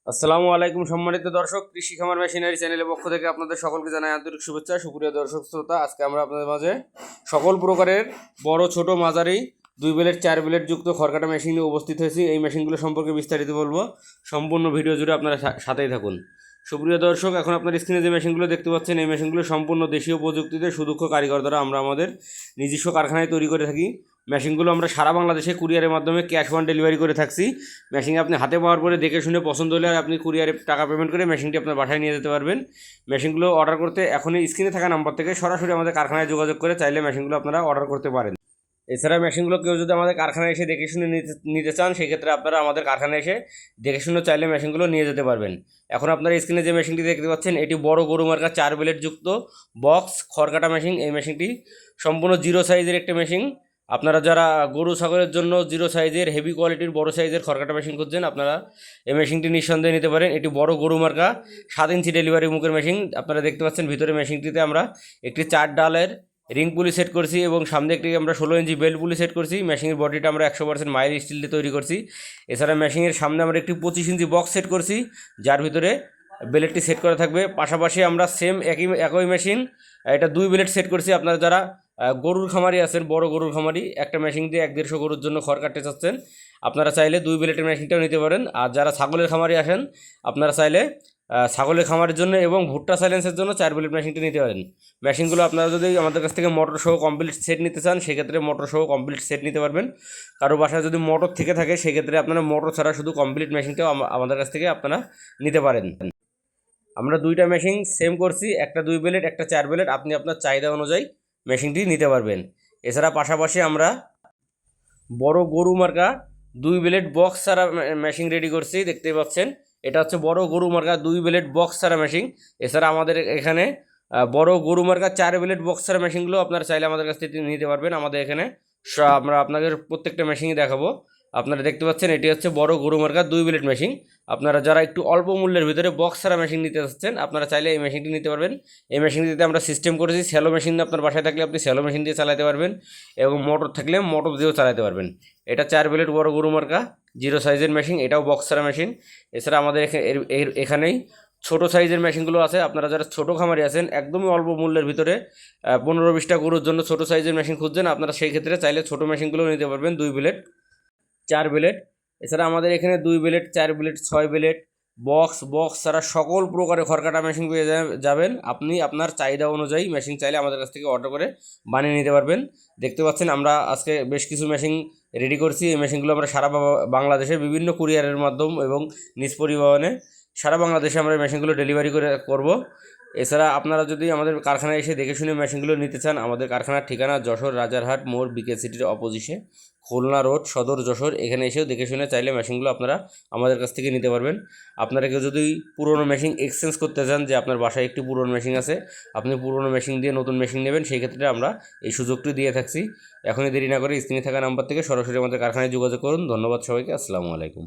আসসালামু আলাইকুম সম্মানিত দর্শক, কৃষি খামার মেশিনারি চ্যানেলের পক্ষ থেকে আপনাদের সকলকে জানাই আন্তরিক শুভেচ্ছা। সুপ্রিয় দর্শক শ্রোতা, আজকে আমরা আপনাদের মাঝে সকল প্রকারের বড় ছোট মাঝারি 2 ব্লেড 4 ব্লেড যুক্ত খড়কাটা মেশিন নিয়ে উপস্থিত হয়েছি। এই মেশিনগুলো সম্পর্কে বিস্তারিত বলবো, সম্পূর্ণ ভিডিও জুড়ে আপনারা সাথেই থাকুন। সুপ্রিয় দর্শক, এখন আপনার স্ক্রিনে যে মেশিনগুলো দেখতে পাচ্ছেন, এই মেশিনগুলো সম্পূর্ণ দেশীয় প্রযুক্তিতে সুদক্ষ কারিগর দ্বারা আমরা আমাদের নিজস্ব কারখানায় তৈরি করে থাকি। মেশিনগুলো আমরা সারা বাংলাদেশে কুরিয়ারের মাধ্যমে ক্যাশ অন ডেলিভারি করে থাকছি। মেশিন আপনি হাতে পাওয়ার পরে দেখে শুনে পছন্দ হলে আর আপনি কুরিয়ারে টাকা পেমেন্ট করে মেশিনটি আপনার বাসায় নিয়ে যেতে পারবেন। মেশিনগুলো অর্ডার করতে এখনই স্ক্রিনে থাকা নাম্বার থেকে সরাসরি আমাদের কারখানায় যোগাযোগ করে চাইলে মেশিনগুলো আপনারা অর্ডার করতে পারেন। এছাড়া মেশিনগুলো কেউ যদি আমাদের কারখানায় এসে দেখে শুনে নিতে চান, সেক্ষেত্রে আপনারা আমাদের কারখানায় এসে দেখে শুনে চাইলে মেশিনগুলো নিয়ে যেতে পারবেন। এখন আপনারা স্ক্রিনে যে মেশিনটি দেখতে পাচ্ছেন, এটি বড় গরু মার্কা 4 ব্লেড যুক্ত বক্স খড়কাটা মেশিন। এই মেশিনটি সম্পূর্ণ জিরো সাইজের একটা মেশিন। আপনারা যারা গরু ছাগলের জন্য জিরো সাইজের হেভি কোয়ালিটির বড় সাইজের খড়কাটা মেশিন খুঁজছেন, আপনারা এই মেশিনটি নিঃসন্দেহে নিতে পারেন। এটি বড় গরু মার্কা 7 ইঞ্চি ডেলিভারি মুখের মেশিন। আপনারা দেখতে পাচ্ছেন ভিতরে মেশিনটিতে আমরা একটি 4 ডালের রিং পুলি সেট করছি এবং সামনে একটি আমরা 16 ইঞ্চি বেল্ট পুলি সেট করছি। মেশিনের বডিটা আমরা 100% মাইল স্টিল দিয়ে তৈরি করছি। এছাড়া মেশিনের সামনে আমরা একটি 25 ইঞ্চি বক্স সেট করছি, যার ভিতরে বেলেটটি সেট করা থাকবে। পাশাপাশি আমরা সেম একই মেশিন এটা 2 ব্লেড সেট করছি। আপনারা যারা গরুর খামারি আছেন, বড় গরুর খামারি, একটা মেশিন দিয়ে 1-150 গরুর জন্য খড় কাটতে চাচ্ছেন, আপনারা চাইলে 2 ব্লেডের মেশিনটাও নিতে পারেন। আর যারা ছাগলের খামারি আসেন, আপনারা চাইলে ছাগলের খামারের জন্য এবং ভুট্টা সাইলেন্সের জন্য 4 ব্লেড মেশিনটি নিতে পারেন। মেশিনগুলো আপনারা যদি আমাদের কাছ থেকে মোটর সহ কমপ্লিট সেট নিতে চান, সেক্ষেত্রে মোটর সহ কমপ্লিট সেট নিতে পারবেন। কারো বাসায় যদি মোটর থেকে থাকে, সেক্ষেত্রে আপনারা মোটর ছাড়া শুধু কমপ্লিট মেশিনটাও আমাদের কাছ থেকে আপনারা নিতে পারেন। আমরা দুইটা মেশিন সেম করছি, একটা 2 ব্লেড একটা 4 ব্লেড। আপনি আপনার চাহিদা অনুযায়ী মেশিনটি নিতে পারবেন। এছাড়া পাশাপাশি আমরা বড় গরু মার্কা 2 ব্লেড বক্স ছাড়া মেশিন রেডি করছি, দেখতে পাচ্ছেন। এটা হচ্ছে বড় গরু মার্কা 2 ব্লেড বক্স ছাড়া মেশিন। এছাড়া আমাদের এখানে বড় গরু মার্কা 4 ব্লেড বক্স ছাড়া মেশিনগুলো আপনারা চাইলে আমাদের কাছ থেকে নিতে পারবেন। আমাদের এখানে আমরা আপনাদের প্রত্যেকটা মেশিনই দেখাবো। আপনারা দেখতে পাচ্ছেন এটি হচ্ছে বড় গরু মার্কা 2 ব্লেড মেশিন। আপনারা যারা একটু অল্প মূল্যের ভিতরে বক্স ছাড়া মেশিন নিতে চাচ্ছেন, আপনারা চাইলে এই মেশিনটি নিতে পারবেন। এই মেশিনটিতে আমরা সিস্টেম করেছি স্যালো মেশিন। আপনার বাসায় থাকলে আপনি স্যালো মেশিন দিয়ে চালাতে পারবেন এবং মোটর থাকলে মোটর দিয়েও চালাতে পারবেন। এটা 4 ব্লেড বড় গরু মার্কা জিরো সাইজের মেশিন, এটাও বক্স ছাড়া মেশিন। এছাড়া আমাদের এখানেই ছোটো সাইজের মেশিনগুলো আছে। আপনারা যারা ছোটো খামারি আছেন, একদমই অল্প মূল্যের ভিতরে 15-20টা গরুর জন্য ছোটো সাইজের মেশিন খুঁজছেন, আপনারা সেই ক্ষেত্রে চাইলে ছোটো মেশিনগুলো নিতে পারবেন 2 ব্লেড 4 ব্লেড। এছাড়া আমাদের এখানে 2 ব্লেড 4 ব্লেড 6 ব্লেড বক্স ছাড়া সকল প্রকারের খড়কাটা মেশিন পেয়ে যাবেন। আপনি আপনার চাহিদা অনুযায়ী মেশিন চাইলে আমাদের কাছ থেকে অর্ডার করে বানিয়ে নিতে পারবেন। দেখতে পাচ্ছেন আমরা আজকে বেশ কিছু মেশিন রেডি করছি। এই মেশিনগুলো আমরা সারা বাংলাদেশে বিভিন্ন কুরিয়ারের মাধ্যম এবং নিজ পরিবহনে সারা বাংলাদেশে আমরা মেশিনগুলো ডেলিভারি করব। এছাড়া আপনারা যদি আমাদের কারখানায় এসে দেখে শুনে মেশিনগুলো নিতে চান, আমাদের কারখানার ঠিকানা যশোর রাজারহাট মোড় বিকে সিটির অপোজিশে, খুলনা রোড, সদর যশোর। এখানে এসেও দেখে শুনে চাইলে মেশিনগুলো আপনারা আমাদের কাছ থেকে নিতে পারবেন। আপনারা কেউ যদি পুরনো মেশিন এক্সচেঞ্জ করতে চান, যে আপনার বাসায় একটি পুরনো মেশিন আছে, আপনি পুরনো মেশিন দিয়ে নতুন মেশিন নেবেন, সেই ক্ষেত্রে আমরা এই সুযোগটি দিয়ে থাকছি। এখনই দেরি না করে স্ক্রিনে থাকা নাম্বার থেকে সরাসরি আমাদের কারখানায় যোগাযোগ করুন। ধন্যবাদ সবাইকে। আসসালামু আলাইকুম।